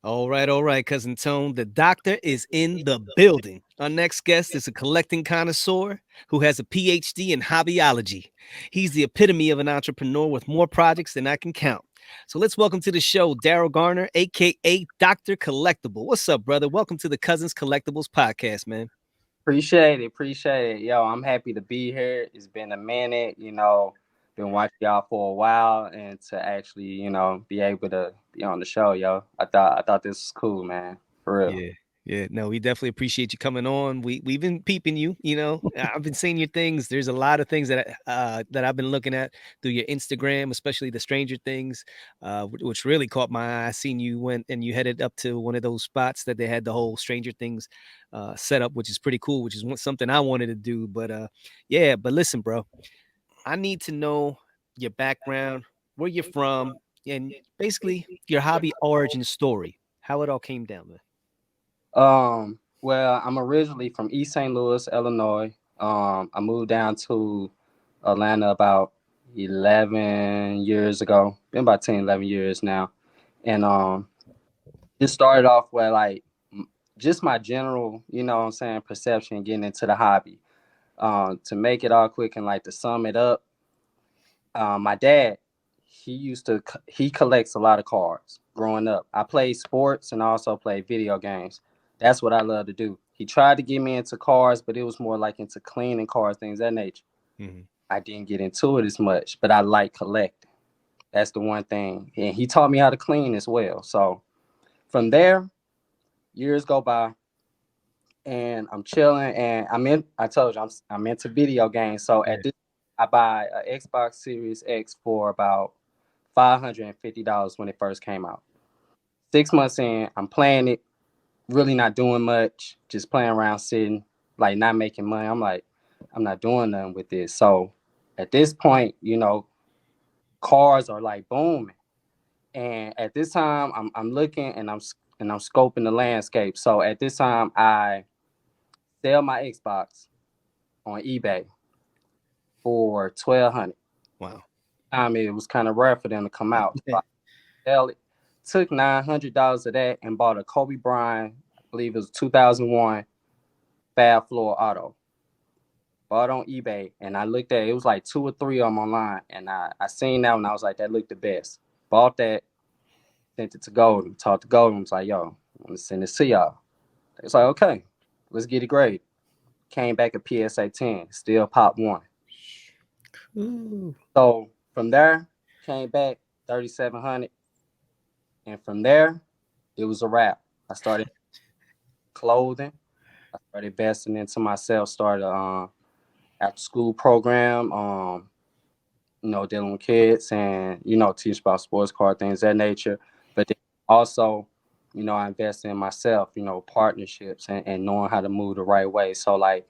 All right, cousin Tone. The doctor is in the building. Our next guest is a collecting connoisseur who has a PhD in hobbyology. He's the epitome of an entrepreneur with more projects than I can count. So let's welcome to the show Daryl Garner, aka Dr. Collectible. What's up, brother? Welcome to the Cousins Collectibles podcast, man. Appreciate it, appreciate it. Yo, I'm happy to be here. It's been a minute, been watching y'all for a while, and to actually, be able to be on the show, yo. I thought this was cool, man. For real. Yeah. Yeah, no, we definitely appreciate you coming on. We've been peeping you, I've been seeing your things. There's a lot of things that I've been looking at through your Instagram, especially the Stranger Things, which really caught my eye. I seen you went and you headed up to one of those spots that they had the whole Stranger Things set up, which is pretty cool, which is something I wanted to do. But yeah, but listen, bro, I need to know your background, where you're from, and basically your hobby origin story, how it all came down, man. Well, I'm originally from East St. Louis, Illinois. I moved down to Atlanta about 11 years ago. Been about 10, 11 years now. And just started off with just my general, what I'm saying, perception getting into the hobby. To make it all quick and like to sum it up, my dad, he collects a lot of cards growing up. I played sports and also played video games. That's what I love to do. He tried to get me into cars, but it was more like into cleaning cars, things of that nature. Mhm. I didn't get into it as much, but I like collecting. That's the one thing. And he taught me how to clean as well. So from there, years go by and I'm chilling and I told you I'm into video games. So Yeah. at this I buy a Xbox Series X for about $550 when it first came out. 6 months in, I'm playing it, really not doing much, just playing around, sitting, like not making money. I'm like, I'm not doing nothing with this. So at this point, cars are like booming. And at this time, I'm looking and I'm scoping the landscape. So at this time, I sell my Xbox on eBay for 1,200. Wow. It was kind of rare for them to come out. So I sell it. Took $900 of that and bought a Kobe Bryant, I believe it was 2001 Fab Floor Auto. Bought on eBay and I looked at it. It was like two or three of them online, and I seen that one. I was like, that looked the best. Bought that, sent it to Golden. Talked to Golden. Was like, yo, I'm gonna send this to y'all. It's like, okay, let's get it graded. Came back a PSA 10, still pop one. Ooh. So from there, came back 3,700, and from there, it was a wrap. I started clothing. I started investing into myself. Started after school program. Dealing with kids and teach about sports card things of that nature. But then also, I invest in myself. Partnerships and knowing how to move the right way. So like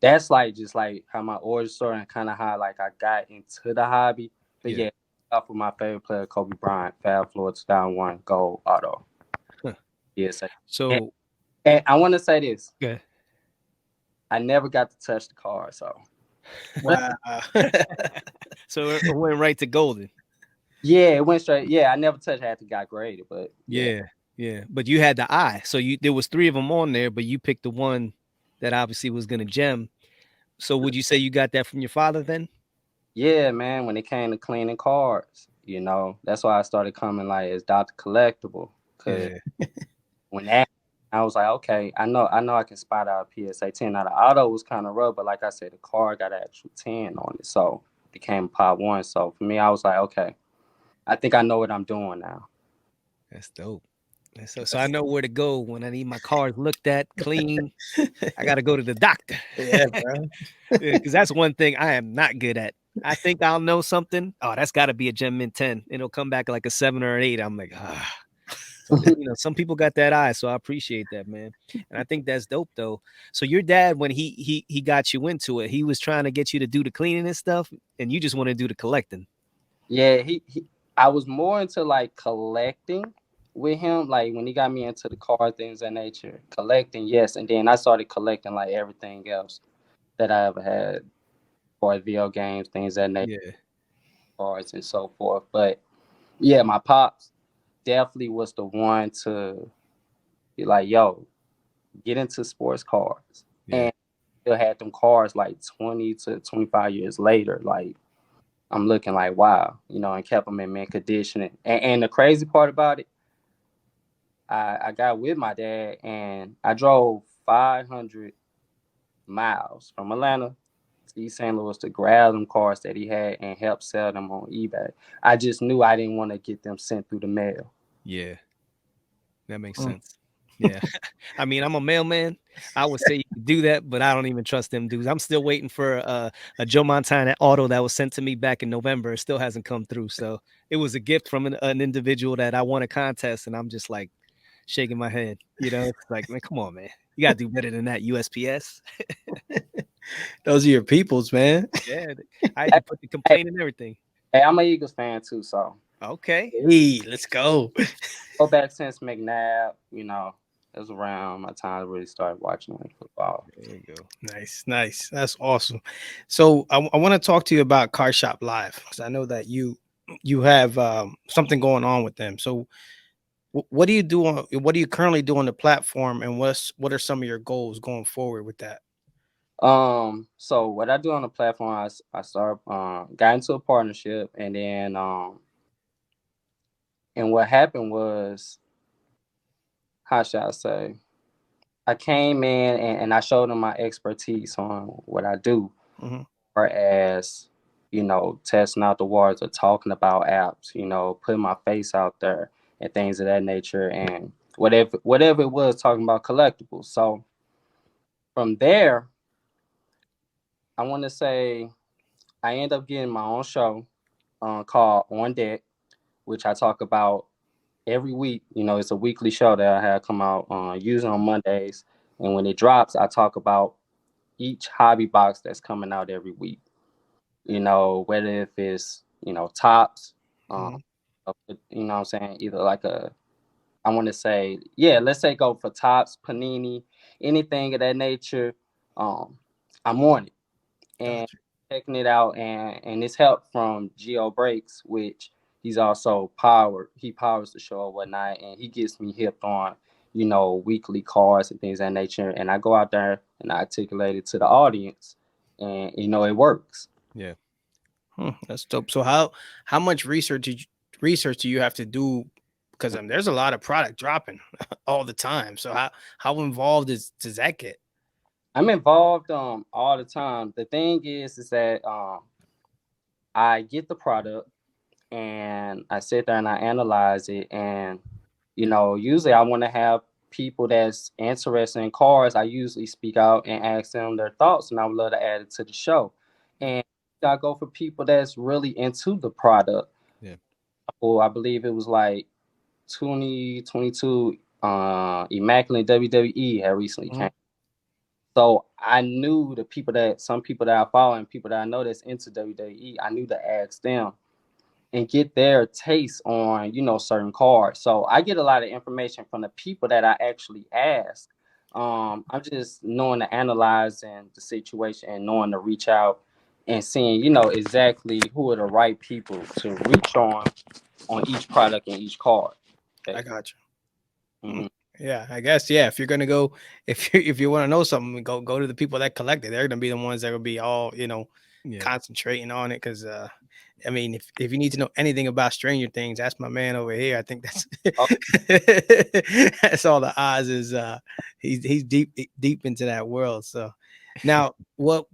that's like just like how my origin story and kind of how like I got into the hobby. But Yeah. yeah, off with my favorite player, Kobe Bryant, Fab Floor 2001 Gold Auto. Huh. Yes, and, So, and I want to say this: yeah. I never got to touch the car, so Wow. So it went right to Golden. yeah, it went straight. Yeah, I never touched after it got graded, but yeah, Yeah. Yeah. But you had the eye. So there was three of them on there, but you picked the one that obviously was gonna gem. So would you say you got that from your father then? yeah, man. When it came to cleaning cars, that's why I started coming like as Dr. Collectible, because Yeah. when that I was like, okay, I know I can spot out a PSA 10. Now the auto was kind of rough, but like I said, the car got an actual 10 on it, so it became pop one. So for me, I was like, okay, I think I know what I'm doing now. That's dope. So I know where to go when I need my cars looked at, clean. I got to go to the doctor. Yeah, bro. Because that's one thing I am not good at. I think I'll know something. Oh, that's got to be a Gem Mint 10. It'll come back like a 7 or an 8. I'm like, ah. So, some people got that eye, so I appreciate that, man. And I think that's dope, though. So your dad, when he got you into it, he was trying to get you to do the cleaning and stuff, and you just want to do the collecting. Yeah, I was more into like collecting with him, like when he got me into the car things of nature. Collecting, yes, and then I started collecting like everything else that I ever had for video games, things that nature, Yeah. cards and so forth. But yeah, my pops, definitely was the one to be like, yo, get into sports cars. Yeah. And still had them cars like 20 to 25 years later. Like, I'm looking like, wow, and kept them in mint condition. And the crazy part about it, I got with my dad and I drove 500 miles from Atlanta to East St. Louis to grab them cars that he had and help sell them on eBay. I just knew I didn't want to get them sent through the mail. Yeah. That makes Mm. sense. Yeah. I mean, I'm a mailman. I would say you could do that, but I don't even trust them dudes. I'm still waiting for a Joe Montana auto that was sent to me back in November. It still hasn't come through. So it was a gift from an individual that I won a contest, and I'm just like shaking my head. It's like, man, come on, man. You gotta do better than that, USPS. Those are your peoples, man. Yeah, I had to put the Hey, complaint and everything. hey, I'm an Eagles fan too, so Okay. Hey, let's go. go back since McNabb. It was around my time to really start watching like football. There you go. Nice, nice. That's awesome. So I want to talk to you about Car Shop Live because I know that you have something going on with them. So what do you do on what do you currently do on the platform, and what are some of your goals going forward with that? So what I do on the platform, I start got into a partnership, and then and what happened was, how should I say? I came in and I showed them my expertise on what I do, Hmm. whereas testing out the waters or talking about apps, putting my face out there and things of that nature, and whatever it was, talking about collectibles. So from there, I want to say I end up getting my own show called On Deck, which I talk about every week. It's a weekly show that I have come out usually on Mondays, and when it drops, I talk about each hobby box that's coming out every week. Whether if it's tops, um, Hmm. what I'm saying, either like I want to say, yeah, let's say go for tops, panini, anything of that nature. Um, I'm on it and Gotcha. checking it out, and it's help from Geo Breaks, which he's also powered. He powers the show or whatnot, and he gets me hipped on weekly cards and things of that nature. And I go out there and I articulate it to the audience, and it works. Yeah. That's dope. So how much research do you have to do? Because there's a lot of product dropping all the time. So how involved does that get? I'm involved all the time. The thing is that I get the product and I sit there and I analyze it, and usually I want to have people that's interested in cars. I usually speak out and ask them their thoughts, and I would love to add it to the show. And I go for people that's really into the product. Yeah. Well, I believe it was like 2022 Immaculate WWE had recently Mhm. came. So I knew some people that I follow and people that I know that's into WWE, I knew to ask them and get their taste on certain cards. So I get a lot of information from the people that I actually ask. I'm just knowing to analyze and the situation and knowing to reach out and seeing exactly who are the right people to reach on each product and each card. I Okay. got you. Hmm. Yeah, I guess yeah. If you're gonna go, if you want to know something, go to the people that collect it. They're gonna be the ones that will be all Yeah. concentrating on it. Because I mean, if you need to know anything about Stranger Things, that's my man over here. I think that's Oh, that's all the odds is. He's deep into that world. So now, what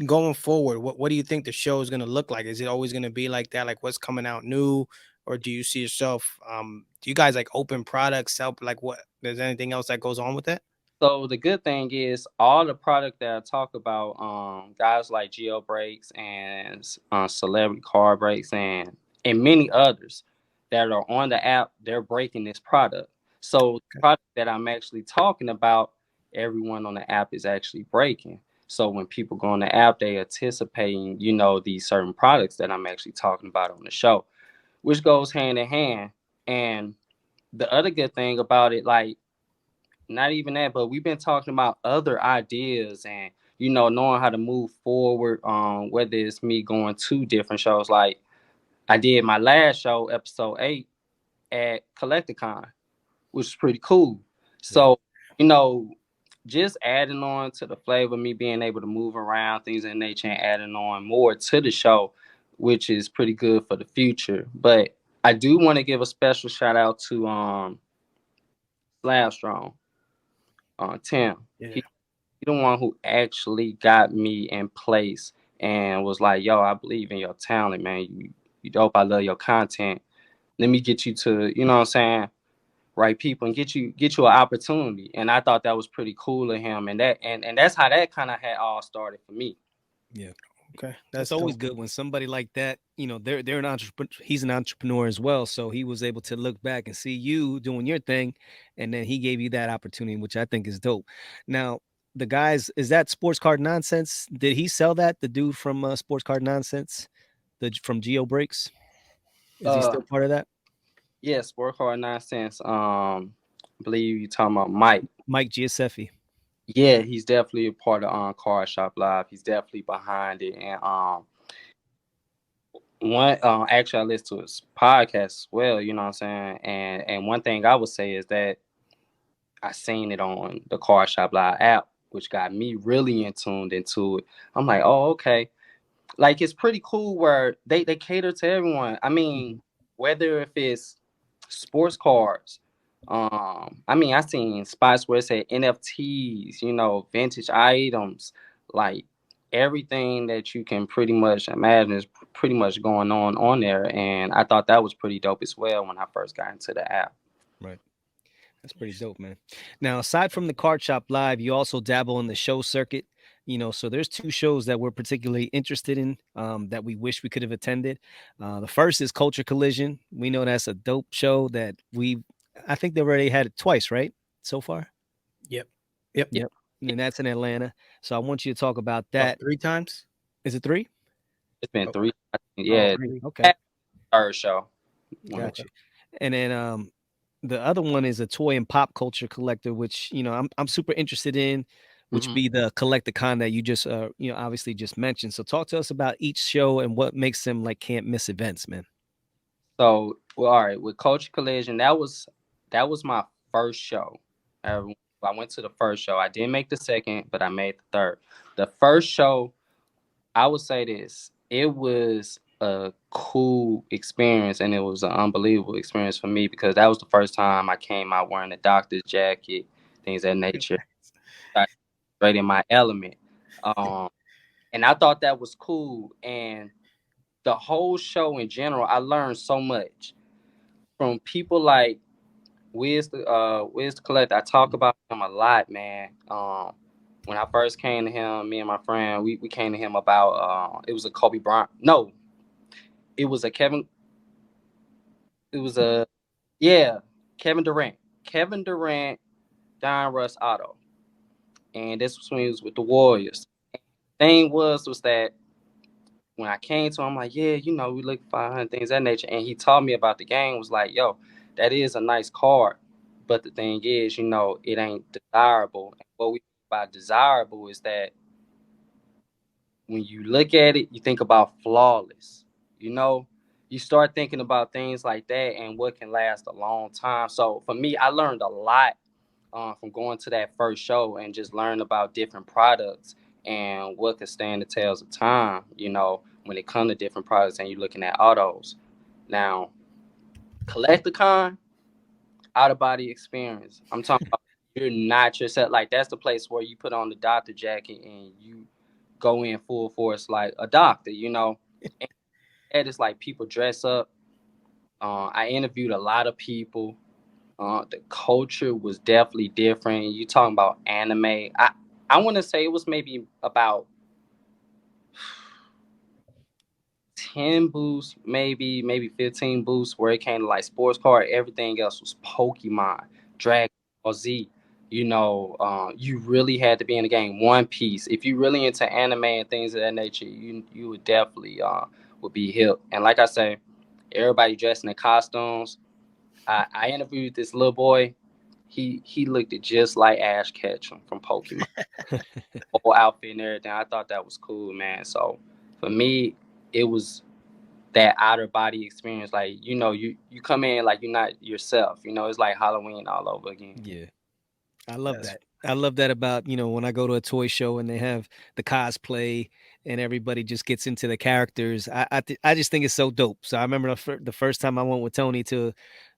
going forward? What do you think the show is gonna look like? Is it always gonna be like that? Like what's coming out new? Or do you see yourself do you guys like open products, sell like what there's anything else that goes on with that? so the good thing is all the product that I talk about, guys like Geo Breaks and Celebrity Car Breaks and many others that are on the app, they're breaking this product. So the Okay. product that I'm actually talking about, everyone on the app is actually breaking. So when people go on the app, they anticipating, these certain products that I'm actually talking about on the show, which goes hand in hand. And the other good thing about it, like not even that, but we've been talking about other ideas and knowing how to move forward. Whether it's me going to different shows, like I did my last show, episode 8, at Collecticon, which is pretty cool. Yeah. So, you know, just adding on to the flavor, me being able to move around, things of that nature, and adding on more to the show, which is pretty good for the future. But I do want to give a special shout out to Slab Strong, Tim. Yeah. He the one who actually got me in place and was like, "Yo, I believe in your talent, man. You dope. I love your content. Let me get you to, you know what I'm saying, right people and get you an opportunity." And I thought that was pretty cool of him, and that's how that kind of had all started for me. Yeah. Okay. It's That's always dope. good when somebody like that, they're an entrepreneur. He's an entrepreneur as well, so he was able to look back and see you doing your thing, and then he gave you that opportunity, which I think is dope. Now, the guys, is that Sports Card Nonsense? Did he sell that? The dude from Sports Card Nonsense, from Geo Breaks, is he Uh, still part of that? yeah, Sport Hard Nonsense. I believe you talking about Mike. Mike Giuseppe. Yeah, he's definitely a part of Car Shop Live. He's definitely behind it, and one actually I listen to his podcast as well. You know what I'm saying? And one thing I would say is that I seen it on the Car Shop Live app, which got me really in tuned into it. I'm like, oh, okay. Like it's pretty cool where they cater to everyone. I mean, Mhm. whether if it's sports cars, I mean, I seen spots where it said NFTs, vintage items, like everything that you can pretty much imagine is pretty much going on there. And I thought that was pretty dope as well when I first got into the app. Right. That's pretty dope, man. Now, aside from the Card Shop Live, you also dabble in the show circuit. So there's two shows that we're particularly interested in, that we wish we could have attended. The first is Culture Collision. We know that's a dope show that I think they already had it twice, right? So far? Yep. Yep. Yep. And that's in Atlanta. So I want you to talk about About that. 3 times. Is it three? It's been Oh, three, I think, Oh, yeah, three. Okay. third show. Got okay. you. And then the other one is a toy and pop culture collector, which I'm super interested in, which Mhm. be the Collecticon that you just obviously just mentioned. So talk to us about each show and what makes them like can't miss events, man. So, well, all right, with Culture Collision, that was my first show. I went to the first show. I didn't make the second, but I made the third. The first show, I would say this: it was a cool experience, and it was an unbelievable experience for me because that was the first time I came out wearing a doctor's jacket, things of that nature, got straight in my element. Um, and I thought that was cool. And the whole show in general, I learned so much from people like Wiz the Collector. I talk about him a lot, man. When I first came to him, me and my friend, we came to him about it was a Kobe Bryant. No, it was a Kevin. It was a yeah, Kevin Durant. Kevin Durant, Don Russ Otto, and this was when he was with the Warriors. Thing was that when I came to him, I'm like, yeah, we look for 500 things of that nature. And he taught me about the game. Was like, yo, that is a nice card, but the thing is, it ain't desirable. And what we mean by desirable is that when you look at it, you think about flawless. You know, you start thinking about things like that and what can last a long time. So for me, I learned a lot from going to that first show and just learn about different products and what could stand the tales of time, when it comes to different products and you're looking at autos. Now, Collecticon, out of body experience. I'm talking about you're not yourself. Like that's the place where you put on the doctor jacket and you go in full force like a doctor. And that is like people dress up. I interviewed a lot of people. The culture was definitely different. You talking about anime? I want to say it was maybe about 10 booths, maybe 15 booths where it came to like sports car. Everything else was Pokemon, Dragon Ball Z. You really had to be in the game. One Piece. If you really into anime and things of that nature, you would definitely would be hip. And like I say, everybody dressed in costumes. I interviewed this little boy. He looked just like Ash Ketchum from Pokemon. Whole outfit and everything. I thought that was cool, man. So for me, it was that outer body experience. Like, you come in like you're not yourself. It's like Halloween all over again. Yeah. I love That's that. I love that about, when I go to a toy show and they have the cosplay and everybody just gets into the characters. I just think it's so dope. So I remember the first time I went with Tony to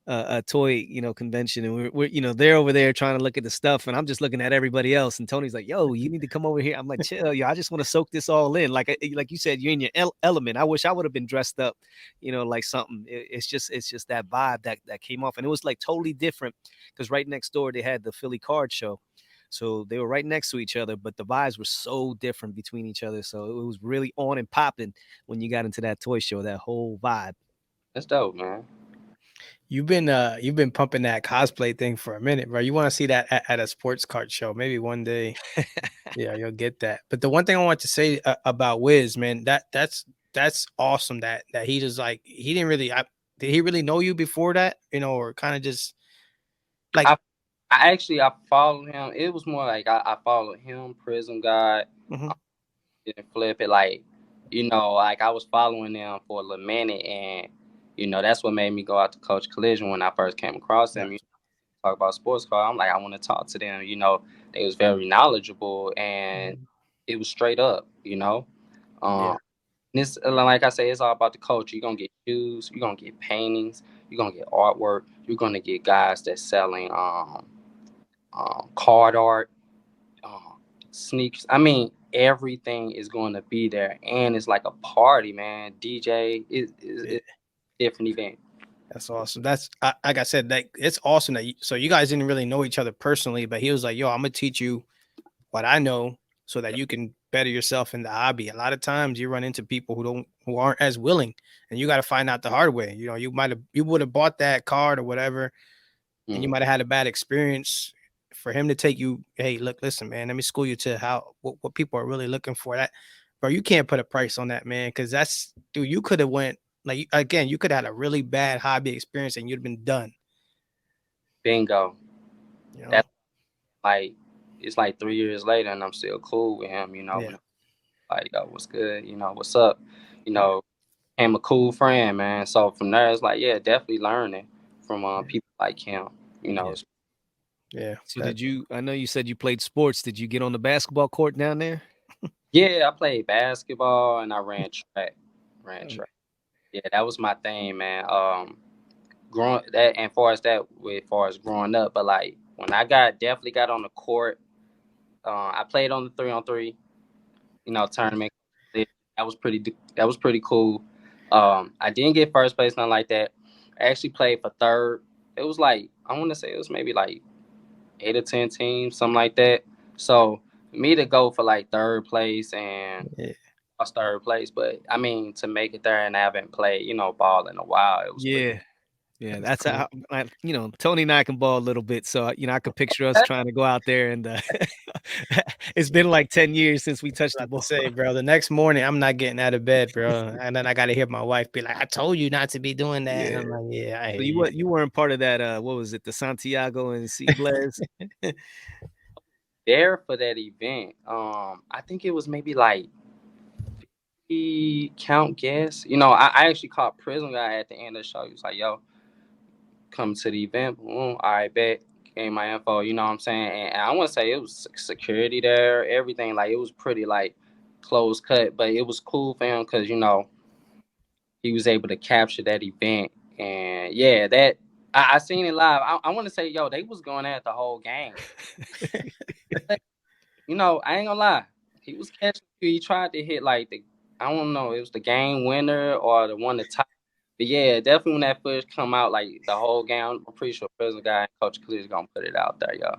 a toy, convention, and we're they're over there trying to look at the stuff, and I'm just looking at everybody else. And Tony's like, "Yo, you need to come over here." I'm like, "Chill, yo. I just want to soak this all in." Like you said, you're in your element. I wish I would have been dressed up, like something. It's just that vibe that came off, and it was like totally different because right next door they had the Philly card show. So they were right next to each other, but the vibes were so different between each other. So it was really on and popping when you got into that toy show, that whole vibe. That's dope, man. you've been pumping that cosplay thing for a minute, bro. You want to see that at a sports card show? Maybe one day. Yeah, you'll get that. But the one thing I want to say about Wiz, man, that's awesome. That he just like he didn't really. Did he really know you before that? Or kind of just like. I I followed him. It was more like I followed him, Prism God, Mhm. didn't flip it. Like, like I was following them for a little minute, and that's what made me go out to Coach Collision when I first came across them. Gotcha. Talk about sports car. I'm like, I want to talk to them. They was very knowledgeable, and Mhm. it was straight up. Yeah, Um, this, like I say, it's all about the culture. You're gonna get shoes, you're gonna get paintings, you're gonna get artwork, you're gonna get guys that's selling card art, um, sneakers. I mean, everything is going to be there, and it's like a party, man. DJ is yeah. a different event. That's awesome. Like I said, that it's awesome that so you guys didn't really know each other personally, but he was like, "Yo, I'm gonna teach you what I know so that you can better yourself in the hobby." A lot of times you run into people who aren't as willing, and you got to find out the hard way. You would have bought that card or whatever, and you Mm. might have had a bad experience. For him to take you, hey, look, listen, man, let me school you to what people are really looking for. That, bro, you can't put a price on that, man, because that's, dude. You could have went like again, you could have had a really bad hobby experience and you'd have been done. Bingo. You know? That's like it's like 3 years later, and I'm still cool with him. Yeah, Like, yo, what's good? What's up? You yeah, know, I'm a cool friend, man. So from there, it's like, yeah, definitely learning from yeah, people like him. You know, Yeah. yeah. So That, I know you said you played sports. Did you get on the basketball court down there? yeah, I played basketball and I ran track. Ran Oh, track. Yeah, that was my thing, man. Growing that and far as that, with far as growing up, but like when I definitely got on the court, I played on the 3-on-3, tournament. That was pretty cool. I didn't get first place, nothing like that. I actually played for third. It was like I want to say it was maybe like 8 or 10 teams, something like that. So for me to go for like third place and yeah, lost third place, but I mean to make it there and I haven't played, ball in a while. It was pretty. yeah. Yeah, that's that's how cool. Tony and I can ball a little bit, so, I could picture us trying to go out there and, it's been like 10 years since we touched the About to ball. say, bro, the next morning I'm not getting out of bed, bro, and then I got to hear my wife be like, "I told you not to be doing that," and Yeah. I'm like, "Yeah, I So hear you weren't part of that, what was it, the Santiago and Sea Blaze? you." There for that event. I think it was maybe like he count guess. I actually called Prison Guy at the end of the show. He was like, "Yo, come to the event." All right, bet. Gave my info. You know what I'm saying? And I want to say it was security there, everything. Like it was pretty like close cut, but it was cool for him because he was able to capture that event. And yeah, that I seen it live. I want to say, yo, they was going at the whole game. I ain't gonna lie. He was catching. He tried to hit like I don't know. It was the game winner or the one that tied. But yeah, definitely when that footage come out, like the whole game, I'm pretty sure Prison Guy and Coach Clear gonna put it out there, yo.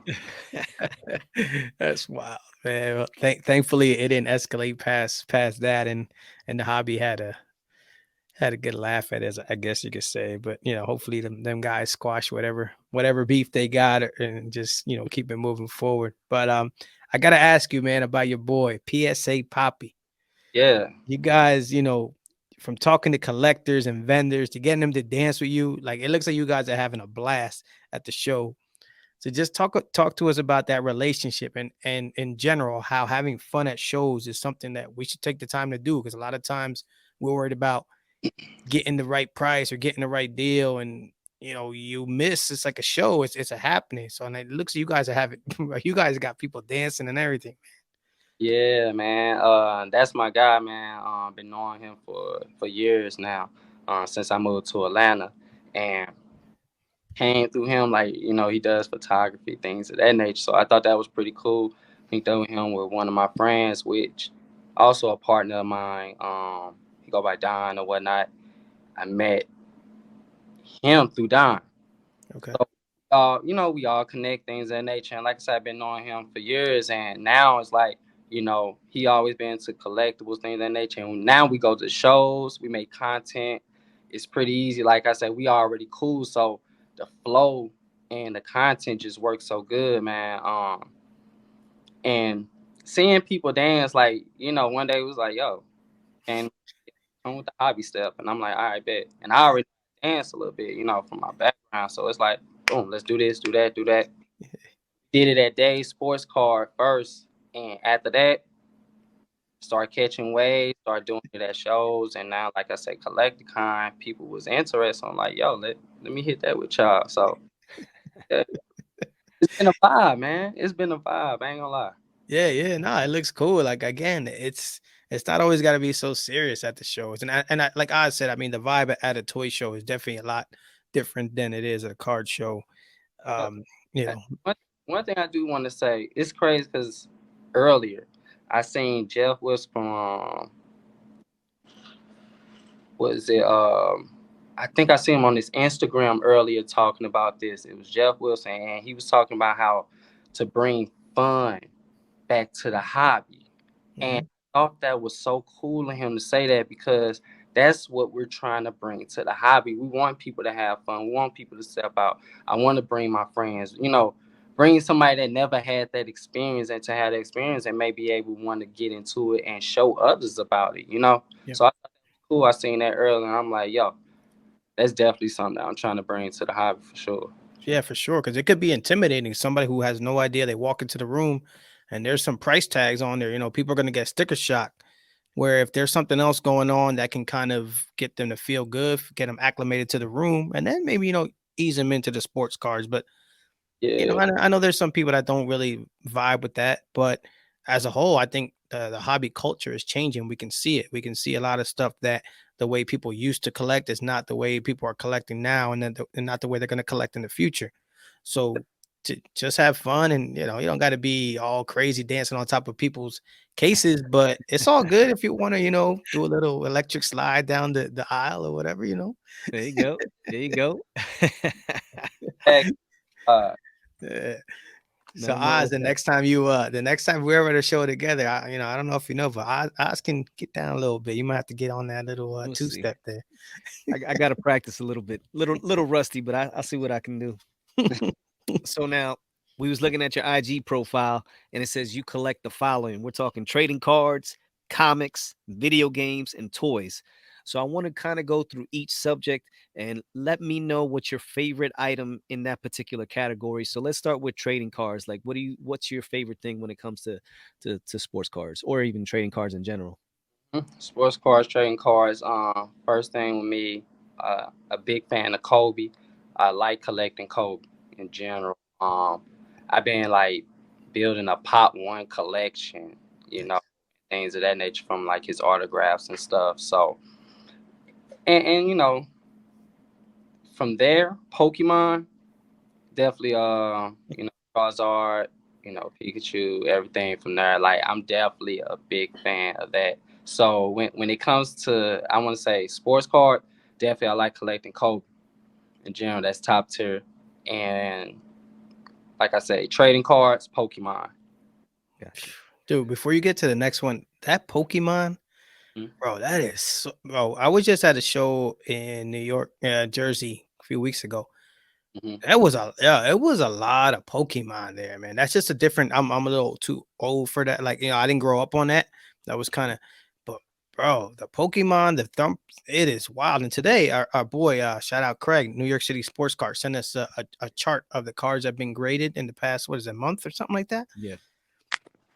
That's wild, man. Well, thankfully it didn't escalate past that, and the hobby had a good laugh at it, as I guess you could say. But hopefully them guys squash whatever beef they got, and just keep it moving forward. But I gotta ask you, man, about your boy PSA Poppy. Yeah, You guys, from talking to collectors and vendors to getting them to dance with you, like it looks like you guys are having a blast at the show. So just talk to us about that relationship, and in general, how having fun at shows is something that we should take the time to do, because a lot of times we're worried about getting the right price or getting the right deal, and you miss. It's like a show. It's a happening. So, and it looks you guys are having you guys got people dancing and everything. Yeah, man. That's my guy, man. Been knowing him for years now. Since I moved to Atlanta, and came through him. Like he does photography, things of that nature. So I thought that was pretty cool. Linked up with him with one of my friends, which also a partner of mine. He go by Don or whatnot. I met him through Don. Okay. So, we all connect things of that nature. And like I said, I've been knowing him for years, and now it's like, he always been to collectibles, things of that nature. And now we go to shows, we make content. It's pretty easy. Like I said, we already cool, so the flow and the content just works so good, man. And seeing people dance, like, one day it was like, yo, and come with the hobby stuff, and I'm like, all right, bet. And I already dance a little bit, from my background, so it's like, boom, let's do this, do that, do that. Did it at Dave's Sports Card first, and after that, start catching waves, start doing it at shows, and now, like I said, Collecticon, people was interested. I'm like, yo, let me hit that with y'all. So yeah, it's been a vibe, man. It's been a vibe. I ain't gonna lie. Yeah, yeah, no, it looks cool. Like again, it's not always got to be so serious at the shows. And like I said, I mean, the vibe at a toy show is definitely a lot different than it is at a card show. Uh, Um, you uh, know, one thing I do want to say, it's crazy because earlier I seen Jeff was from was it I think I seen him on his Instagram earlier talking about this. It was Jeff Wilson, and he was talking about how to bring fun back to the hobby. And mhm. I thought that was so cool of him to say that, because that's what we're trying to bring to the hobby. We want people to have fun. We want people to step out. I want to bring my friends, bring somebody that never had that experience, and to have that experience and maybe able to want to get into it and show others about it. Yeah. So I thought that was cool. I seen that earlier, and I'm like, yo, that's definitely something that I'm trying to bring to the hobby for sure. Yeah, for sure. Because it could be intimidating. Somebody who has no idea, they walk into the room and there's some price tags on there. People are going to get sticker shock. Where if there's something else going on that can kind of get them to feel good, get them acclimated to the room, and then maybe, ease them into the sports cards. But Yeah, I know there's some people that don't really vibe with that, but as a whole, I think the hobby culture is changing. We can see it. We can see a lot of stuff that the way people used to collect is not the way people are collecting now, and then and not the way they're going to collect in the future. So to just have fun, and you don't got to be all crazy dancing on top of people's cases, but it's all good if you want to, do a little electric slide down the aisle or whatever. There you go. There you go. heck, uh, Yeah. So Nothing wrong Oz, with that. the next time we're ever at a show together, I don't know if you know, but Oz can get down a little bit. You might have to get on that little We'll two see. step there. I got to practice a little bit, little rusty, but I'll see what I can do. So now we was looking at your IG profile, and it says you collect the following. We're talking trading cards, comics, video games, and toys. So I want to kind of go through each subject and let me know what's your favorite item in that particular category. So let's start with trading cards. Like, what's your favorite thing when it comes to sports cards or even trading cards in general? sports cards, trading cards. First thing with me, a big fan of Kobe. I like collecting Kobe in general. I've been like building a Pop One collection, things of that nature, from like his autographs and stuff. So, and from there, Pokemon definitely. Charizard, Pikachu, everything from there. Like, I'm definitely a big fan of that. So when it comes to, I want to say, sports card, definitely I like collecting Kobe in general. That's top tier. And like I say, trading cards, Pokemon. Gotcha. Dude, before you get to the next one, that Pokemon, bro, that is bro. I was just at a show in New York, Jersey a few weeks ago. Mm-hmm. It was a lot of Pokemon there, man. That's just a different. I'm a little too old for that. Like, I didn't grow up on that. That was kind of, but bro, the Pokemon, the thump, it is wild. And today, our boy, shout out Craig, New York City Sports Card, sent us a chart of the cards that have been graded in the past, what is it, month or something like that? Yeah.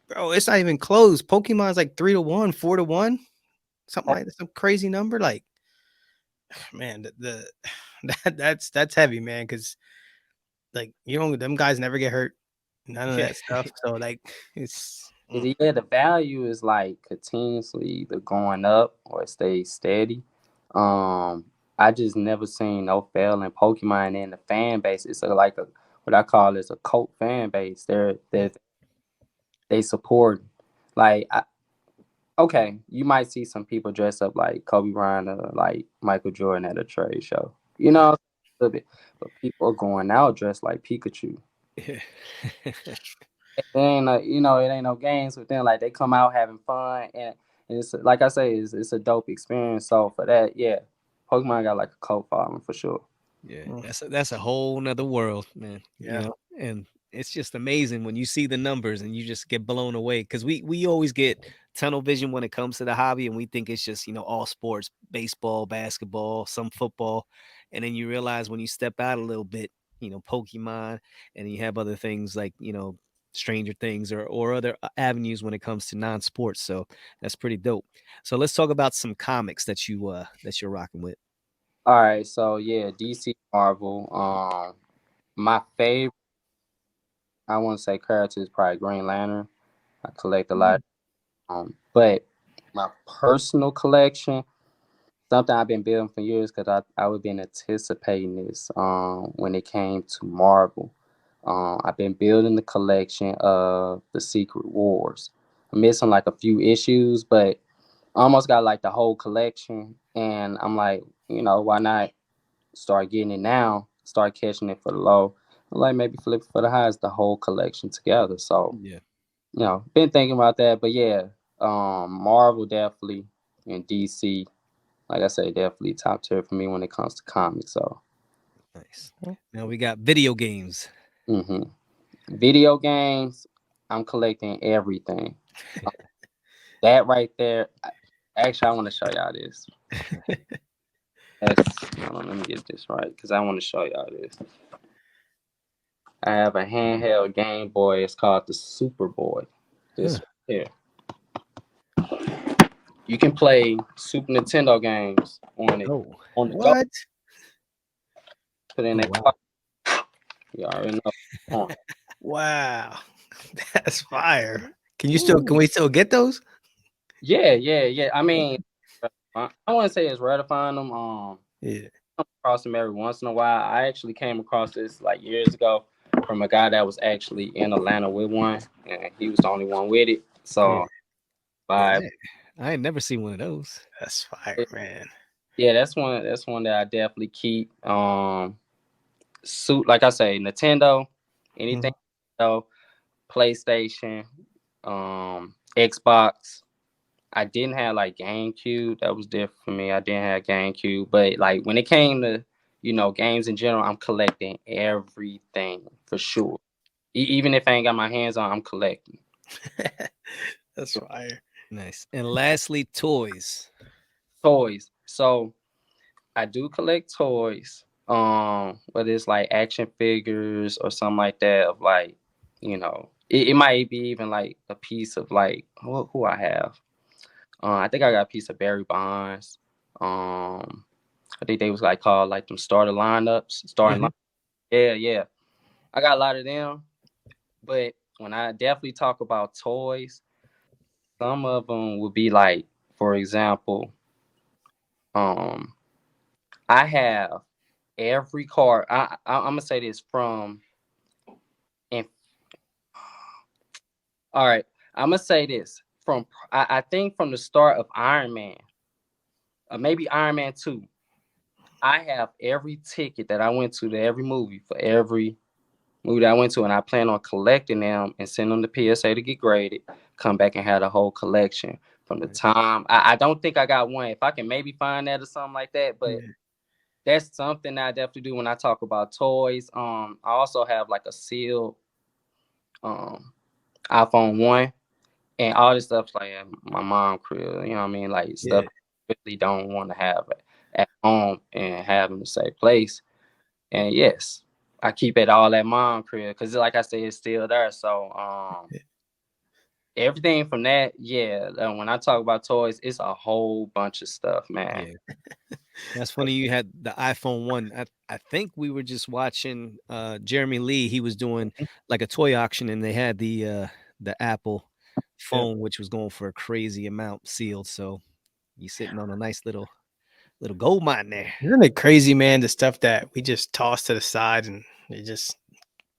Bro, it's not even close. Pokemon's like 3-1, 4-1, something like that, some crazy number. Like, man, that's heavy, man, because like you know them guys never get hurt, none of Yeah. that stuff. So like it's Yeah, the value is like continuously either going up or it stays steady. I just never seen no fail in Pokemon, and the fan base. It's like a what I call is a cult fan base. They support. Like okay, you might see some people dress up like Kobe Bryant or like Michael Jordan at a trade show. You know, a little bit, but people are going out dressed like Pikachu. Yeah. It ain't it ain't no games with them. Like they come out having fun, and it's like I say, it's a dope experience. So for that, yeah, Pokemon got like a cult following for sure. Yeah, mm, that's a whole nother world, man. yeah. And it's just amazing when you see the numbers and you just get blown away because we always get tunnel vision when it comes to the hobby, and we think it's just all sports, baseball, basketball, some football, and then you realize when you step out a little bit, Pokemon, and you have other things like Stranger Things or other avenues when it comes to non-sports. So that's pretty dope. So let's talk about some comics that you're rocking with. All right, so yeah, DC Marvel. My favorite, I want to say character is probably Green Lantern. I collect a lot. But my personal collection, something I've been building for years because I would been anticipating this when it came to Marvel. I've been building the collection of the Secret Wars. I'm missing like a few issues, but I almost got like the whole collection. And I'm like, why not start getting it now? Start catching it for the low. I'm like maybe flip it for the highs, the whole collection together. So, Yeah. been thinking about that. But yeah, Marvel definitely and DC like I said, definitely top tier for me when it comes to comics. So, Nice. Now we got video games. hmm video games, I'm collecting everything. That right there, actually, I want to show y'all this. Hold on, let me get this right because I want to show y'all this. I have a handheld Game Boy. It's called the Super Boy. Huh. This right here. You can play Super Nintendo games on it Oh, on the go. What? Put in oh that wow. clock. You already know. On. Wow. That's fire. Can Ooh. we still get those? Yeah, yeah, yeah. I mean, I want to say it's rare to find them. Yeah. Come across them every once in a while. I actually came across this like years ago from a guy that was actually in Atlanta with one, and he was the only one with it. Yeah. So, vibe. I ain't never seen one of those. That's fire, man. Yeah, that's one. That's one that I definitely keep. Suit like I say, Nintendo, anything, Mhm. Nintendo, PlayStation, Xbox. I didn't have like GameCube. That was different for me. I didn't have GameCube, but like when it came to games in general, I'm collecting everything for sure. Even if I ain't got my hands on, I'm collecting That's fire. Nice. And lastly, toys. toys. So I do collect toys. Whether it's like action figures or something like that of like, it might be even like a piece of like who I have. I think I got a piece of Barry Bonds. I think they was like called like them starter lineups, starting Mhm. line. Yeah, yeah. I got a lot of them, but when I definitely talk about toys, some of them would be like, for example, um, I have every card. I'm gonna say this from, and all right, I'm gonna say this from. I think from the start of Iron Man, or maybe Iron Man 2. I have every ticket that I went to every movie for every movie that I went to, and I plan on collecting them and send them to PSA to get graded. Come back and have a whole collection from the Nice. time. I don't think I got one. If I can maybe find that or something like that, but Yeah. that's something I definitely do when I talk about toys. I also have like a sealed um iPhone 1 and all this stuff's like at my mom crib. You know what I mean? Like Yeah. stuff I really don't want to have at home and have in the safe place. And yes, I keep it all at mom crib because, like I said, it's still there. So everything from that, yeah. When I talk about toys, it's a whole bunch of stuff, man. Yeah. That's funny you had the iPhone 1. I think we were just watching Jeremy Lee. He was doing like a toy auction and they had the Apple Yeah. phone which was going for a crazy amount sealed. So you sitting on a nice little gold mine there. Isn't it crazy, man? The stuff that we just toss to the side and it just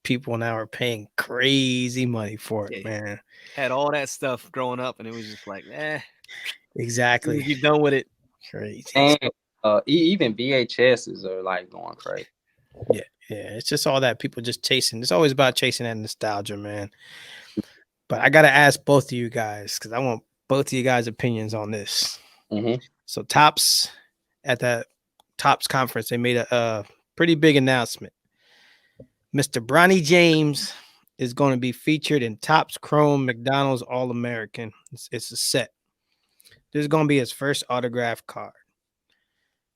people now are paying crazy money for it, Yeah. man. Had all that stuff growing up and it was just like, as soon Exactly. as you're done with it. Crazy. And So even VHSs are like going crazy. yeah, yeah. It's just all that people just chasing. It's always about chasing that nostalgia, man. But I gotta ask both of you guys because I want both of you guys' opinions on this. Hmm. So Tops at that Tops conference, they made a pretty big announcement. Mr. Bronny James is going to be featured in Topps Chrome McDonald's All American. It's a set. This is going to be his first autograph card.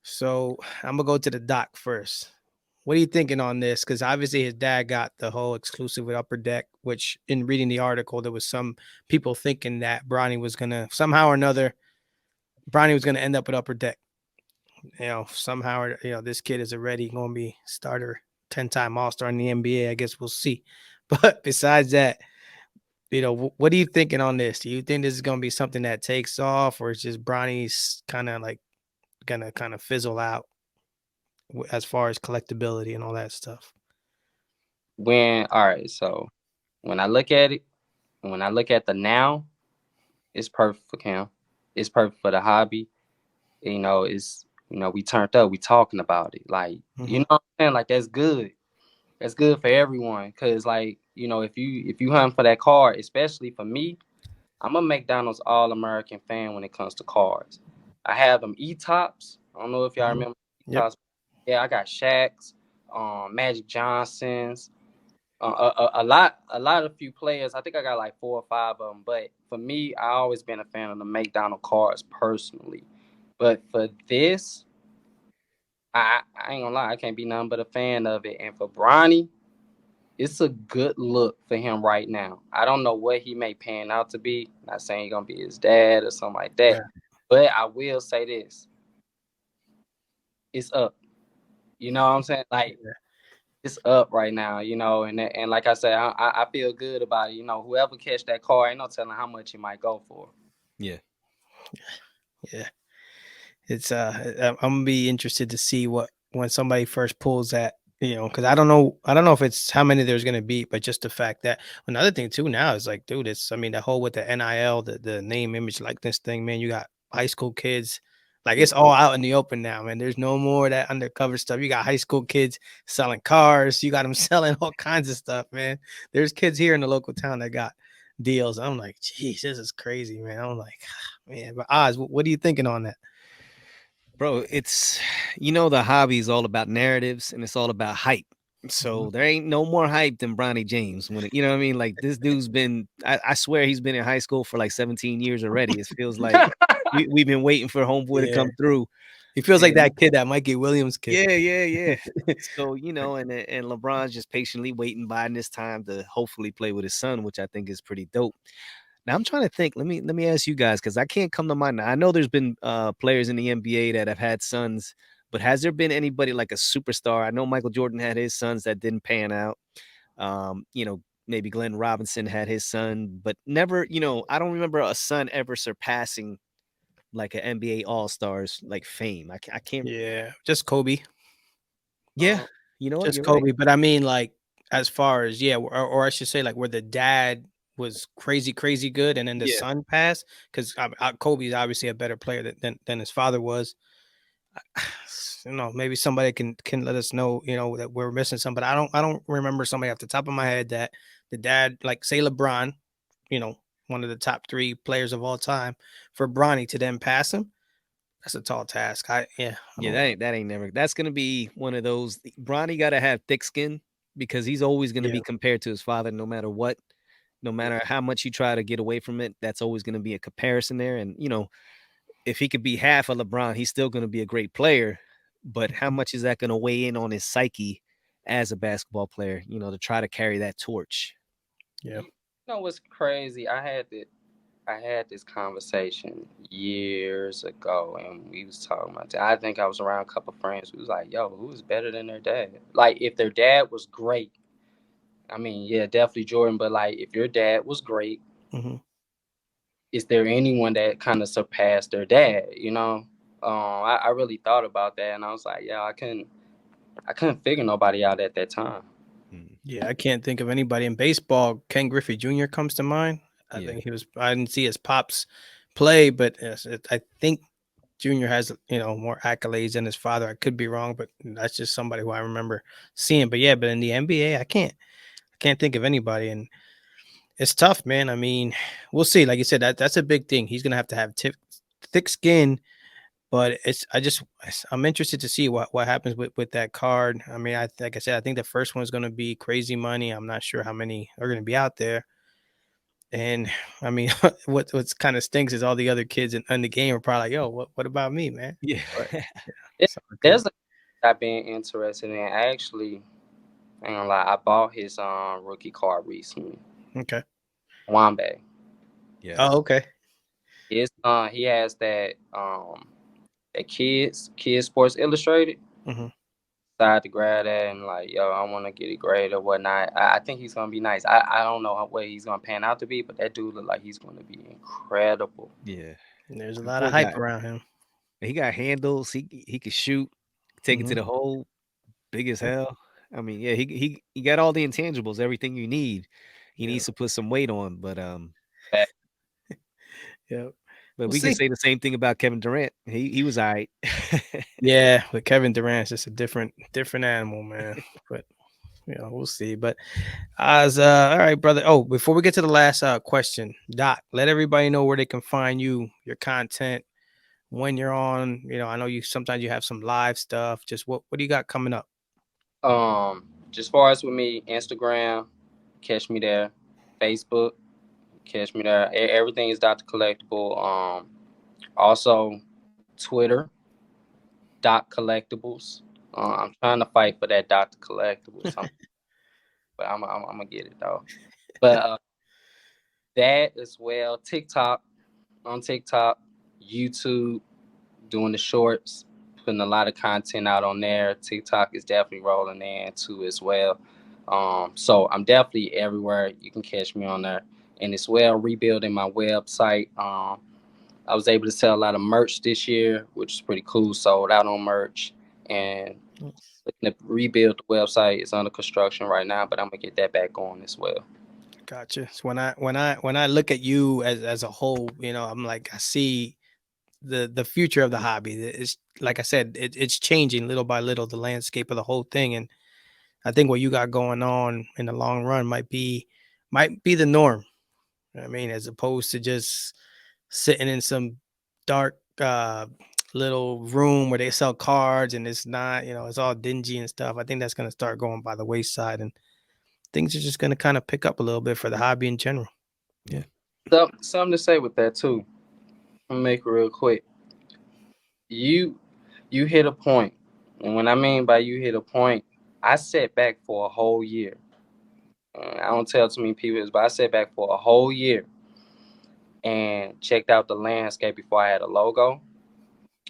So I'm gonna go to the doc first. What are you thinking on this? Because obviously his dad got the whole exclusive with Upper Deck, which in reading the article, there was some people thinking that Bronny was gonna somehow or another, Bronny was gonna end up at Upper Deck. Somehow or this kid is already gonna be starter 10-time All-Star in the NBA. I guess we'll see. But besides that, what are you thinking on this? Do you think this is gonna be something that takes off, or is just Bronny's kind of like gonna kind of fizzle out as far as collectability and all that stuff? All right, so when I look at it, when I look at the now, it's perfect for Cam. It's perfect for the hobby. It's we turned up, we talking about it. Like, you Mhm. know what I'm saying? Like that's good. That's good for everyone. Cause like, if you hunt for that card, especially for me, I'm a McDonald's All American fan when it comes to cards. I have them E tops. I don't know if y'all Mhm. remember E Yep. tops. Yeah, I got Shaq's, Magic Johnson's, a lot of few players. I think I got like 4 or 5 of them. But for me, I always been a fan of the McDonald cards personally. But for this, I ain't gonna lie, I can't be nothing but a fan of it. And for Bronny, it's a good look for him right now. I don't know what he may pan out to be. Not saying he's gonna be his dad or something like that. Yeah. But I will say this: it's up. You know what I'm saying? Like it's up right now. And like I said, I feel good about it. Whoever catch that car, ain't no telling how much he might go for. Yeah. Yeah. It's I'm gonna be interested to see what when somebody first pulls that, because I don't know if it's how many there's gonna be, but just the fact that another thing too now is like, dude, it's I mean the whole with the NIL, the name, image, likeness thing, man. You got high school kids, like Yeah. it's all out in the open now, man. There's no more of that undercover stuff. You got high school kids selling cars, you got them selling all kinds of stuff, man. There's kids here in the local town that got deals. I'm like, geez, this is crazy, man. I'm like, man, but Oz, what are you thinking on that? Bro, it's the hobby is all about narratives and it's all about hype. Mhm. So there ain't no more hype than Bronny James when you know what I mean? Like this dude's been I swear he's been in high school for like 17 years already. It feels like we've been waiting for homeboy to Yeah. come through. He feels like And that kid, that Mikey Williams kid. yeah, yeah, yeah. So, and LeBron's just patiently waiting biding his time to hopefully play with his son, which I think is pretty dope. Now I'm trying to think. Let me ask you guys because I can't come to mind. Now, I know there's been players in the NBA that have had sons, but has there been anybody like a superstar? I know Michael Jordan had his sons that didn't pan out. Maybe Glenn Robinson had his son, but never. I don't remember a son ever surpassing like an NBA All Stars like fame. I can't. Yeah, just Kobe, Yeah, Um, you know what? just You're right. Kobe. But I mean, like, as far as or I should say, like, where the dad was crazy, crazy good, and then the Yeah, son passed because Kobe's obviously a better player than his father was. Maybe somebody can let us know, that we're missing some. But I don't remember somebody off the top of my head that the dad, like, say LeBron, you know, one of the top 3 players of all time, for Bronny to then pass him. That's a tall task. I yeah. don't. That ain't never. That's gonna be one of those. Bronny got to have thick skin because he's always gonna Yeah, be compared to his father, no matter what. No yeah, matter how much you try to get away from it, that's always gonna be a comparison there. And if he could be half of LeBron, he's still gonna be a great player. But how mhm, much is that gonna weigh in on his psyche as a basketball player? To try to carry that torch. yeah, you know what's crazy? I had to. I had this conversation years ago, and we was talking about that. I think I was around a couple friends. We was like, "Yo, who's better than their dad? Like, if their dad was great, I mean, yeah, definitely Jordan. But like, if your dad was great, Hmm. is there anyone that kind of surpassed their dad? You know?" I really thought about that, and I was like, "Yeah, I couldn't figure nobody out at that time." Mm, Yeah, I can't think of anybody in baseball. Ken Griffey Jr. comes to mind. I yeah. think he was. I didn't see his pops play, but I think Junior has more accolades than his father. I could be wrong, but that's just somebody who I remember seeing. But yeah, but in the NBA, I can't think of anybody, and it's tough, man. I mean, we'll see. Like you said, that's a big thing. He's gonna have to have thick skin, but I'm interested to see what happens with that card. I mean, like I said, I think the first one's gonna be crazy money. I'm not sure how many are gonna be out there. And I mean, what's kind of stinks is all the other kids in the game are probably like, "Yo, what about me, man?" Yeah. But yeah, It, so okay, there's a I've been interested in. Actually, I ain't gonna lie, I bought his rookie card recently. okay, Wambe. oh Yes. okay, He has that kids Sports Illustrated. hmm Decided to grab that and like, yo, I want to get it graded or whatnot. I think he's gonna be nice. I don't know what he's gonna pan out to be, but that dude look like he's gonna be incredible. Yeah. there's a The lot of boy hype got around him. he got handles. He could shoot, take it to Hmm. the hole, big as Yep, hell. I mean, yeah, he got all the intangibles, everything you need. He yeah, needs to put some weight on, But, yep. but We'll we can see. say the same thing about Kevin Durant. He was all right. Yeah, with Kevin Durant's just a different animal, man. But we'll see. But as all right, brother. Oh, before we get to the last question, Doc, let everybody know where they can find you, your content, when you're on. I know you sometimes you have some live stuff. Just what do you got coming up? just far as with me, Instagram, catch me there. Facebook, catch me there. Everything is Dr. Collectible. Also Twitter, Doc Collectibles. I'm trying to fight for that Dr. Collectibles, but I'm gonna get it though. But that as well. TikTok, on TikTok, YouTube, doing the shorts, putting a lot of content out on there. TikTok is definitely rolling in too as well. So I'm definitely everywhere. You can catch me on there, and as well rebuilding my website. I was able to sell a lot of merch this year, which is pretty cool. Sold out on merch, and looking to rebuild the website. It's under construction right now, but I'm gonna get that back on as well. Gotcha. So when I look at you as a whole, I'm like I see the future of the hobby. It's like I said, it's changing little by little the landscape of the whole thing, and I think what you got going on in the long run might be the norm. I mean, as opposed to just sitting in some dark little room where they sell cards and it's not, it's all dingy and stuff. I think that's going to start going by the wayside, and things are just going to kind of pick up a little bit for the hobby in general. Yeah. Yeah. So, something to say with that too. I'm gonna make it real quick. You you hit a point, and when I mean by you hit a point, I sat back for a whole year. I don't tell too many people this, but I sat back for a whole year and checked out the landscape before I had a logo.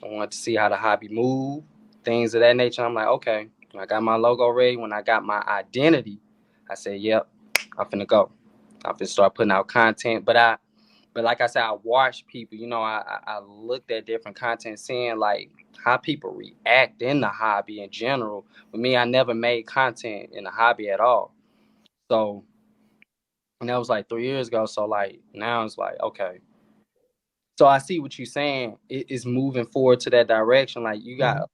I wanted to see how the hobby moved, things of that nature. I'm like, okay, when I got my logo ready, when I got my identity, I said, yep, I'm finna go. I'm finna start putting out content. But like I said, I watched people. I looked at different content, seeing like how people react in the hobby in general. With me, I never made content in the hobby at all. So, and that was like 3 years ago. So like now it's like, okay. So I see what you're saying. It is moving forward to that direction. Like you Mhm. got,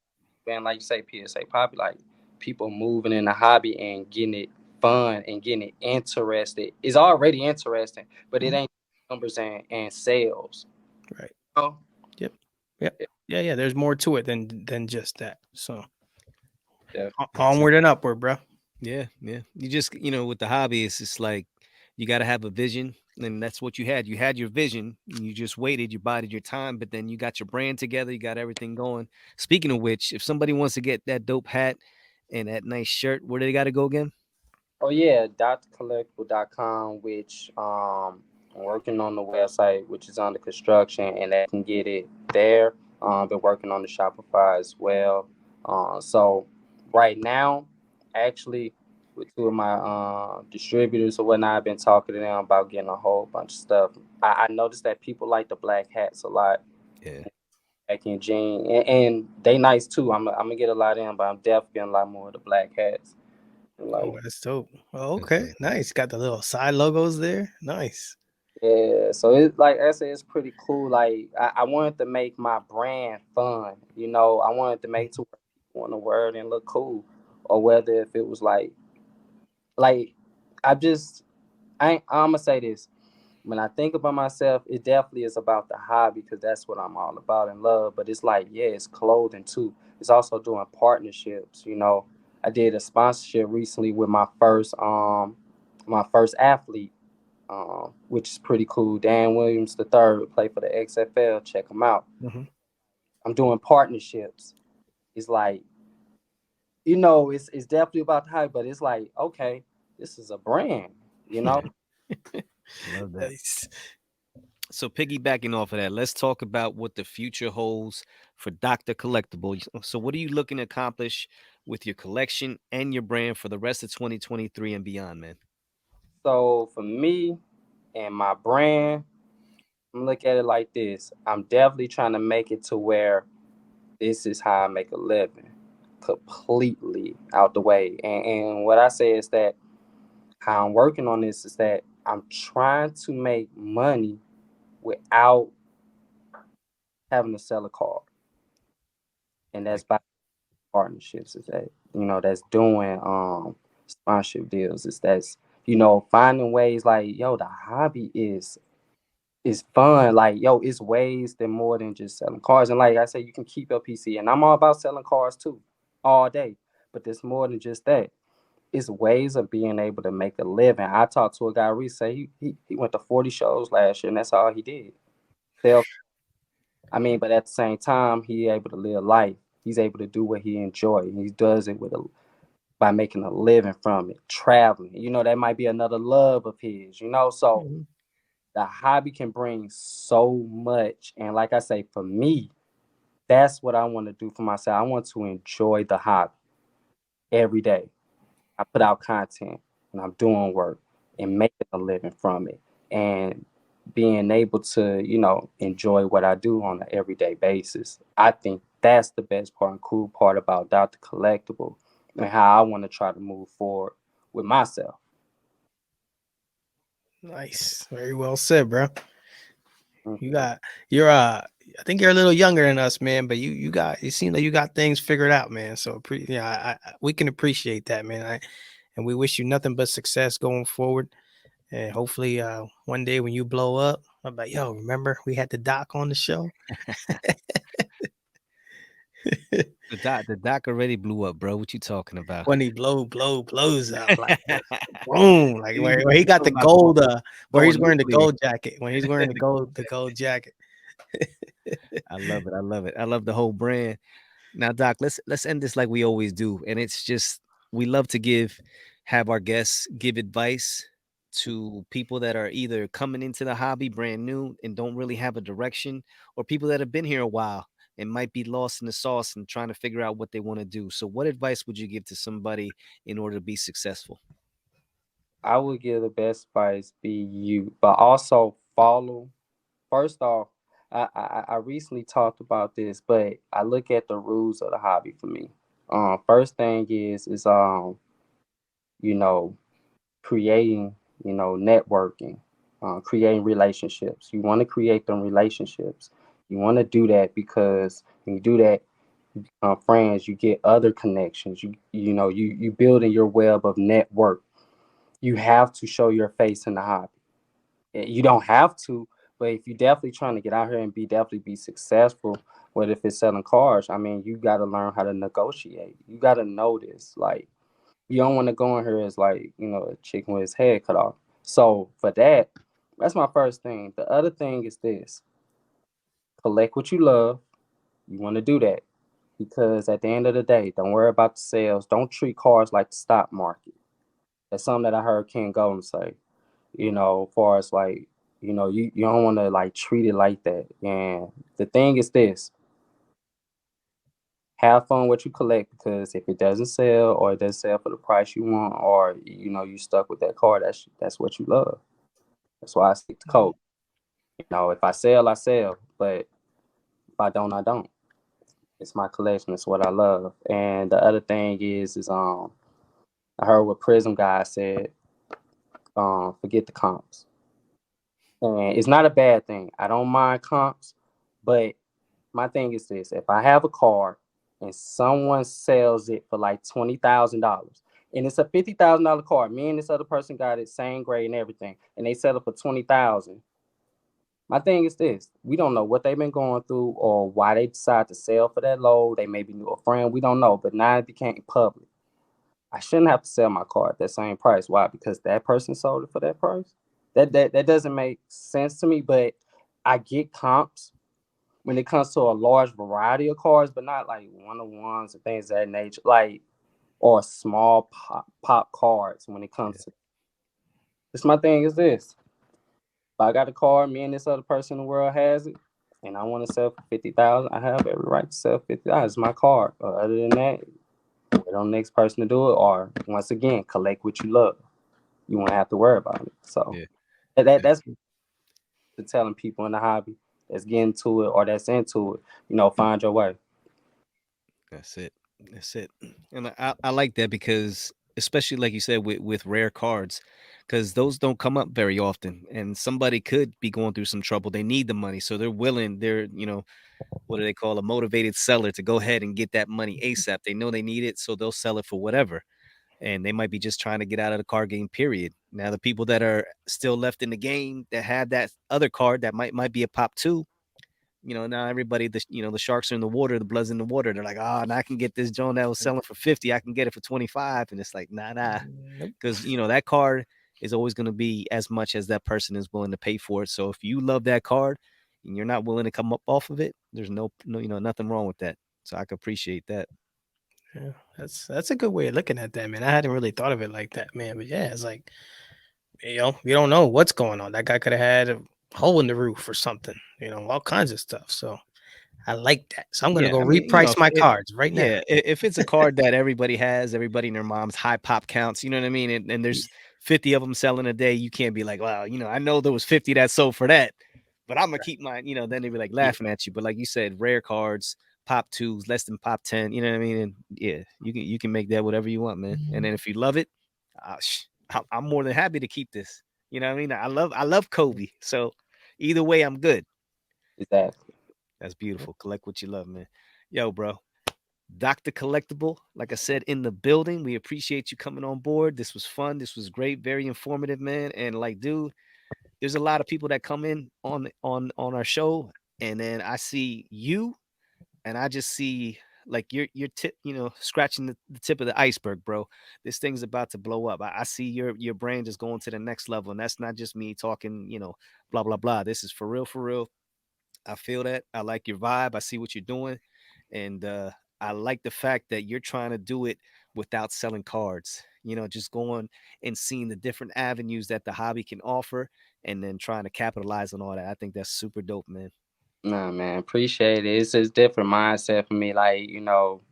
man, like you say, PSA Poppy, like people moving in the hobby and getting it fun and getting it interested. It's already interesting, but it Mhm. ain't numbers and sales. Right. Oh, Yep. Yep. Yeah. Yeah. There's more to it than just that. So yeah. So onward and upward, bro. yeah, yeah. You just with the hobby, it's just like you got to have a vision, and that's what you had. You had your vision, and you just waited. You bided your time, but then you got your brand together. You got everything going. Speaking of which, if somebody wants to get that dope hat and that nice shirt, where do they got to go again? Oh yeah, drcollectible.com, which I'm working on the website, which is under construction, and they can get it there. Been working on the Shopify as well. So right now, actually, with two of my distributors or whatnot, I've been talking to them about getting a whole bunch of stuff. I noticed that people like the black hats a lot, Yeah. black and jean, and they nice too. I'm gonna get a lot in, but I'm definitely getting a lot more of the black hats. Oh, Like, that's dope. Oh, That's okay, dope. nice. Got the little side logos there. Nice. yeah, so it's like I said, it's pretty cool. Like I wanted to make my brand fun. I wanted to make to where people want to wear it and look cool, or whether if it was like I just I'm gonna say this. When I think about myself, it definitely is about the hobby because that's what I'm all about and love. But it's like, yeah, it's clothing too. It's also doing partnerships. I did a sponsorship recently with my first athlete, which is pretty cool. Dan Williams the third played for the XFL. Check him out. Hmm. I'm doing partnerships. It's like, it's definitely about the hype, but it's like, okay, this is a brand, you know. Yeah. I love that. Nice. So piggybacking off of that, let's talk about what the future holds for Dr. Collectible. So what are you looking to accomplish with your collection and your brand for the rest of 2023 and beyond, man? So for me and my brand, I'm look at it like this. I'm definitely trying to make it to where this is how I make a living, completely out the way. And what I say is that how I'm working on this is that I'm trying to make money without having to sell a car, and that's Like, by partnerships. Is that that's doing sponsorship deals. Is that's finding ways like the hobby is fun. Like, it's ways than more than just selling cars. And like I said, you can keep your PC. And I'm all about selling cars too, all day. But there's more than just that. It's ways of being able to make a living. I talked to a guy recently. He went to 40 shows last year, and that's all he did. Sell. I mean, but at the same time, he able to live life. He's able to do what he enjoys. He does it by making a living from it, traveling. That might be another love of his. So Mhm. the hobby can bring so much. And like I say, for me, that's what I want to do for myself. I want to enjoy the hobby every day. I put out content and I'm doing work and making a living from it and being able to, enjoy what I do on an everyday basis. I think that's the best part and cool part about Dr. Collectible and how I want to try to move forward with myself. Nice. Very well said, bro. You Mhm. got you're I think you're a little younger than us, man, but you seem like you got things figured out, man. So yeah, we can appreciate that, man. And we wish you nothing but success going forward. And hopefully one day when you blow up, I'm like, yo, remember we had the doc on the show? the doc already blew up, bro. What you talking about? When he blows up like boom, like where he You got the talking about going gold where he's going wearing the nuclear. gold jacket. When he's wearing the gold jacket. I love it. I love it. I love the whole brand. Now, Doc, let's end this like we always do, and it's just we love to have our guests give advice to people that are either coming into the hobby brand new and don't really have a direction, or people that have been here a while and might be lost in the sauce and trying to figure out what they want to do. So, what advice would you give to somebody in order to be successful? I would give the best advice be you, but also follow. First off, I recently talked about this, but I look at the rules of the hobby for me. First thing is you know creating networking, creating relationships. You want to create them relationships. You want to do that because when you do that, friends, you get other connections. You building your web of network. You have to show your face in the hobby. You don't have to, but if you're definitely trying to get out here and definitely be successful, whether if it's selling cars, I mean, you got to learn how to negotiate. You got to know this. Like, you don't want to go in here as like, a chicken with his head cut off. So for that, that's my first thing. The other thing is this: collect what you love. You want to do that because at the end of the day, don't worry about the sales. Don't treat cars like the stock market. That's something that I heard Ken Golden say. As far as like You don't want to like treat it like that. And the thing is this: have fun what you collect, because if it doesn't sell, or it doesn't sell for the price you want, or you stuck with that car, that's what you love. That's why I stick to code. If I sell, I sell, but if I don't, I don't. It's my collection. It's what I love. And the other thing is I heard what Prism guy said. Forget the comps. And it's not a bad thing. I don't mind comps, but my thing is this: if I have a car and someone sells it for like $20,000, and it's a $50,000 car, me and this other person got it same grade and everything, and they sell it for 20,000. My thing is this: we don't know what they've been going through or why they decide to sell for that low. They maybe knew a friend. We don't know, but now it became public. I shouldn't have to sell my car at that same price. Why? Because that person sold it for that price. That doesn't make sense to me. But I get comps when it comes to a large variety of cars, but not like one on ones and things of that nature, like or small pop cards. When it Yeah. comes to this, my thing is this: if I got a car, me and this other person in the world has it, and I want to sell for 50,000, I have every right to sell 50,000. It's my car. Other than that, wait on the next person to do it, or once again, collect what you love. You won't have to worry about it. So Yeah. that's the telling people in the hobby that's getting to it or that's into it. Find your way. That's it. That's it. And I like that because especially like you said with rare cards, because those don't come up very often. And somebody could be going through some trouble. They need the money. So they're willing, what do they call a motivated seller to go ahead and get that money ASAP. They know they need it, so they'll sell it for whatever. And they might be just trying to get out of the card game, period. Now the people that are still left in the game that have that other card that might be a pop two, now everybody, the sharks are in the water, the blood's in the water. They're like, oh, now I can get this joint that was selling for 50. I can get it for 25. And it's like, nah. Nope. Because, that card is always going to be as much as that person is willing to pay for it. So if you love that card and you're not willing to come up off of it, there's no nothing wrong with that. So I can appreciate that. Yeah, that's a good way of looking at that, man. I hadn't really thought of it like that, man. But yeah, it's like, we don't know what's going on. That guy could have had a hole in the roof or something, all kinds of stuff. So I like that. So I'm gonna Yeah, go I mean, reprice my cards right now. yeah, if it's a card that everybody has, everybody and their mom's high pop counts, you know what I mean? And there's 50 of them selling a day, you can't be like, wow, I know there was 50 that sold for that, but I'm gonna keep mine, then they'd be like Yeah. laughing at you. But like you said, rare cards, pop twos, less than pop 10, you know what I mean? And yeah, you can make that whatever you want, man. And then if you love it, I'm more than happy to keep this. You know what I mean? I love Kobe. So either way, I'm good. Exactly. That's beautiful. Collect what you love, man. Yo, bro. Dr. Collectible, like I said, in the building. We appreciate you coming on board. This was fun. This was great. Very informative, man. And like, dude, there's a lot of people that come in on our show, and then I see you, and I just see like your tip, scratching the tip of the iceberg, bro. This thing's about to blow up. I see your brain just going to the next level, and that's not just me talking, blah blah blah. This is for real, for real. I feel that. I like your vibe. I see what you're doing. And I like the fact that you're trying to do it without selling cards, just going and seeing the different avenues that the hobby can offer and then trying to capitalize on all that. I think that's super dope, man. Nah, man, appreciate it. It's just different mindset for me. Like,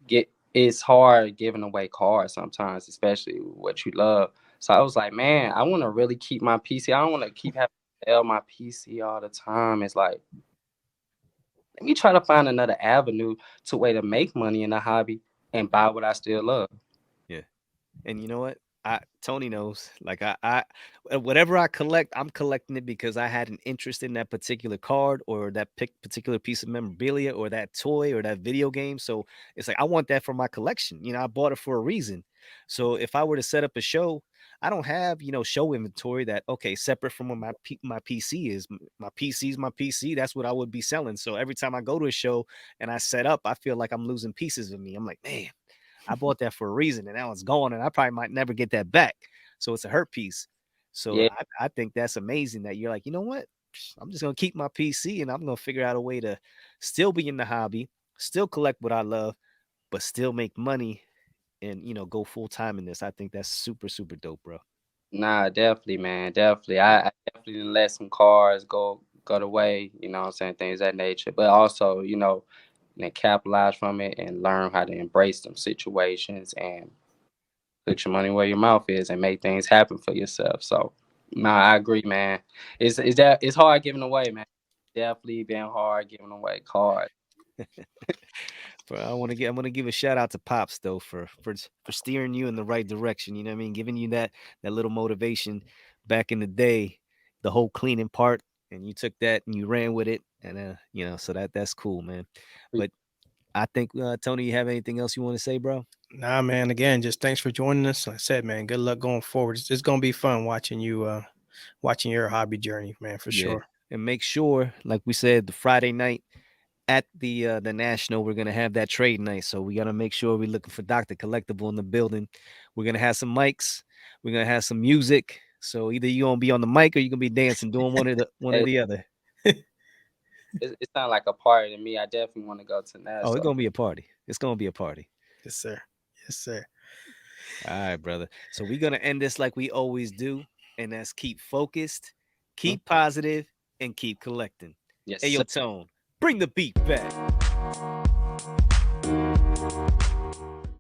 get it's hard giving away cars sometimes, especially what you love. So I was like, man, I want to really keep my PC. I don't want to keep having to sell my PC all the time. It's like, let me try to find another avenue to way to make money in the hobby and buy what I still love. Yeah. And you know what? Tony knows. Like whatever I collect, I'm collecting it because I had an interest in that particular card or that particular piece of memorabilia or that toy or that video game. So it's like I want that for my collection. I bought it for a reason. So if I were to set up a show, I don't have show inventory that okay separate from what my PC is. My PC is my PC. That's what I would be selling. So every time I go to a show and I set up, I feel like I'm losing pieces of me. I'm like, man, I bought that for a reason, and now it's gone, and I probably might never get that back. So it's a hurt piece. So Yeah, I think that's amazing that you're like, you know what? I'm just gonna keep my PC, and I'm gonna figure out a way to still be in the hobby, still collect what I love, but still make money and go full time in this. I think that's super super dope, bro. Nah, definitely, man, definitely. I definitely done let some cars go the way, you know what I'm saying, things of that nature. But also, then capitalize from it and learn how to embrace them situations and put your money where your mouth is and make things happen for yourself. So, nah, I agree, man. It's hard giving away, man. Definitely been hard giving away cars. But I'm gonna give a shout out to Pops though for steering you in the right direction. You know what I mean? Giving you that little motivation back in the day, the whole cleaning part, and you took that and you ran with it, and so that's cool, man. But I think Tony, you have anything else you want to say, bro? Nah, man. Again, just thanks for joining us. Like I said, man, good luck going forward. It's gonna be fun watching you, watching your hobby journey, man, for Yeah, sure. and make sure, like we said, the Friday night at the National, we're gonna have that trade night. So we gotta make sure we're looking for Dr. Collectible in the building. We're gonna have some mics. We're gonna have some music. So either you're gonna be on the mic or you're gonna be dancing, doing one or It, the other. it sounds like a party to me. I definitely want to go to that. Oh, it's So, gonna be a party. It's gonna be a party. Yes, sir. Yes, sir. All right, brother. So we're gonna end this like we always do, and that's keep focused, hmm, keep positive, and keep collecting. yes, Hey, sir. yo, Tone, bring the beat back.